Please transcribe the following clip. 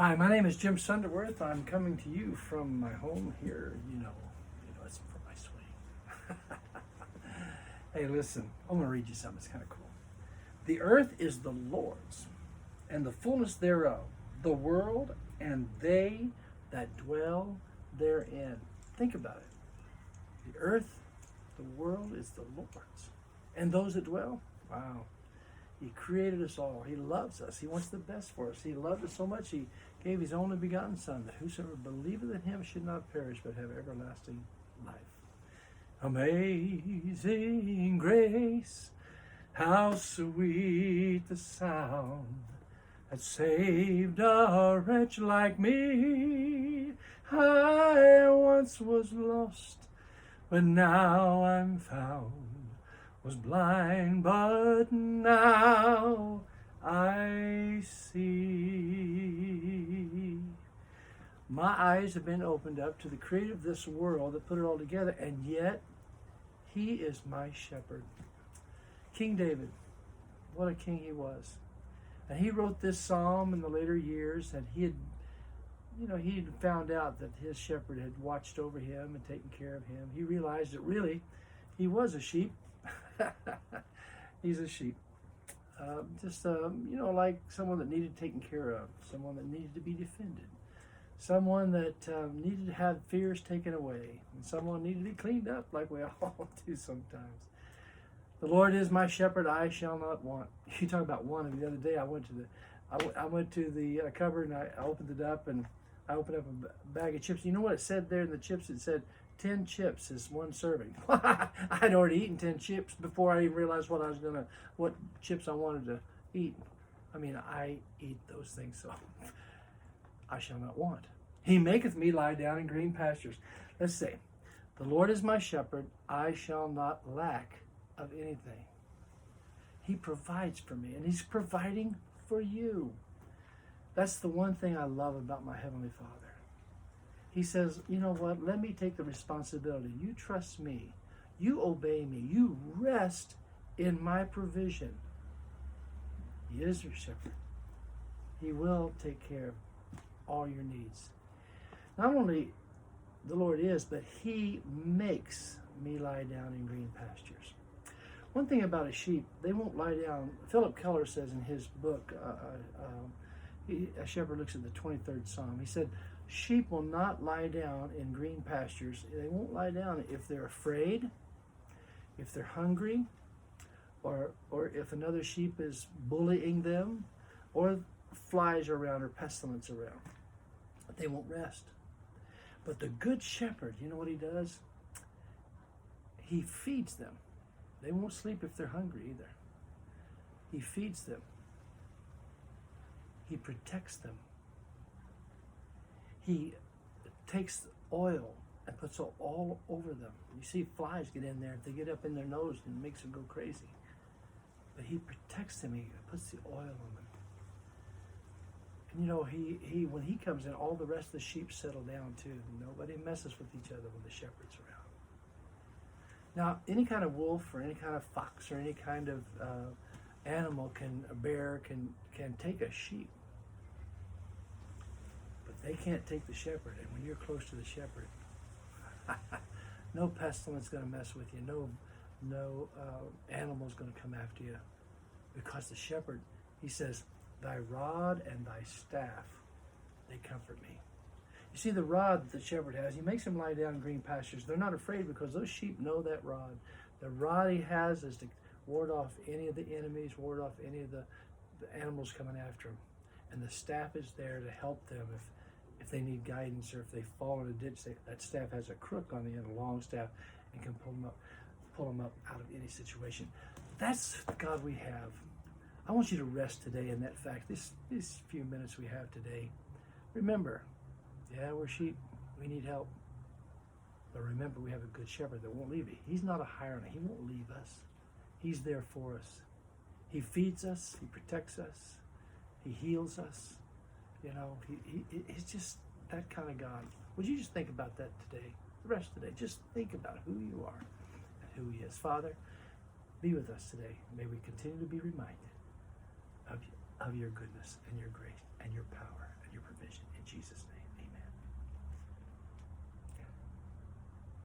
Hi, my name is Jim Sunderwirth. I'm coming to you from my home here. It's from my swing. Hey, listen, I'm going to read you something. It's kind of cool. The earth is the Lord's, and the fullness thereof, the world and they that dwell therein. Think about it. The earth, the world is the Lord's, and those that dwell. Wow. He created us all. He loves us. He wants the best for us. He loved us so much, he gave his only begotten Son, that whosoever believeth in him should not perish, but have everlasting life. Amazing grace, how sweet the sound that saved a wretch like me. I once was lost, but now I'm found. Was blind, but now I see. My eyes have been opened up to the creator of this world that put it all together, and yet he is my shepherd. King David, what a king he was. And he wrote this psalm in the later years, and he had found out that his shepherd had watched over him and taken care of him. He realized that really he was a sheep. He's a sheep. Like someone that needed taken care of, someone that needed to be defended, someone that needed to have fears taken away, and someone needed to be cleaned up like we all do sometimes. The Lord is my shepherd, I shall not want. You talk about wanting. The other day I went to the cupboard and I opened it up and I opened up a bag of chips. You know what it said there in the chips? It said 10 chips is one serving. I'd already eaten 10 chips before I even realized what chips I wanted to eat. I mean, I eat those things, so I shall not want. He maketh me lie down in green pastures. Let's say, the Lord is my shepherd, I shall not lack of anything. He provides for me, and he's providing for you. That's the one thing I love about my Heavenly Father. He says, you know what, let me take the responsibility. You trust me. You obey me. You rest in my provision. He is your shepherd. He will take care of all your needs. Not only the Lord is, but he makes me lie down in green pastures. One thing about a sheep, they won't lie down. Philip Keller says in his book, A Shepherd Looks at the 23rd Psalm, he said, sheep will not lie down in green pastures. They won't lie down if they're afraid, if they're hungry, or if another sheep is bullying them, or flies are around or pestilence around. But they won't rest. But the good shepherd, you know what he does? He feeds them. They won't sleep if they're hungry either. He feeds them. He protects them. He takes oil and puts it all over them. You see flies get in there. If they get up in their nose, and it makes them go crazy. But he protects them. He puts the oil on them. And he when he comes in, all the rest of the sheep settle down too. Nobody messes with each other when the shepherd's around. Now, any kind of wolf or any kind of fox or any kind of a bear can take a sheep. They can't take the shepherd, and when you're close to the shepherd, no pestilence is going to mess with you. No animal's going to come after you, because the shepherd, he says, thy rod and thy staff, they comfort me. You see, the rod that the shepherd has, he makes them lie down in green pastures. They're not afraid because those sheep know that rod. The rod he has is to ward off any of the enemies, ward off any of the animals coming after them. And the staff is there to help them if they need guidance, or if they fall in a ditch, that staff has a crook on the end, a long staff, and can pull them up out of any situation. That's the God we have. I want you to rest today in that fact. These few minutes we have today, remember, yeah, we're sheep. We need help. But remember, we have a good shepherd that won't leave you. He's not a hireling. He won't leave us. He's there for us. He feeds us. He protects us. He heals us. He's just that kind of God. Would you just think about that today? The rest of the day, just think about who you are and who he is. Father, be with us today. May we continue to be reminded of your goodness and your grace and your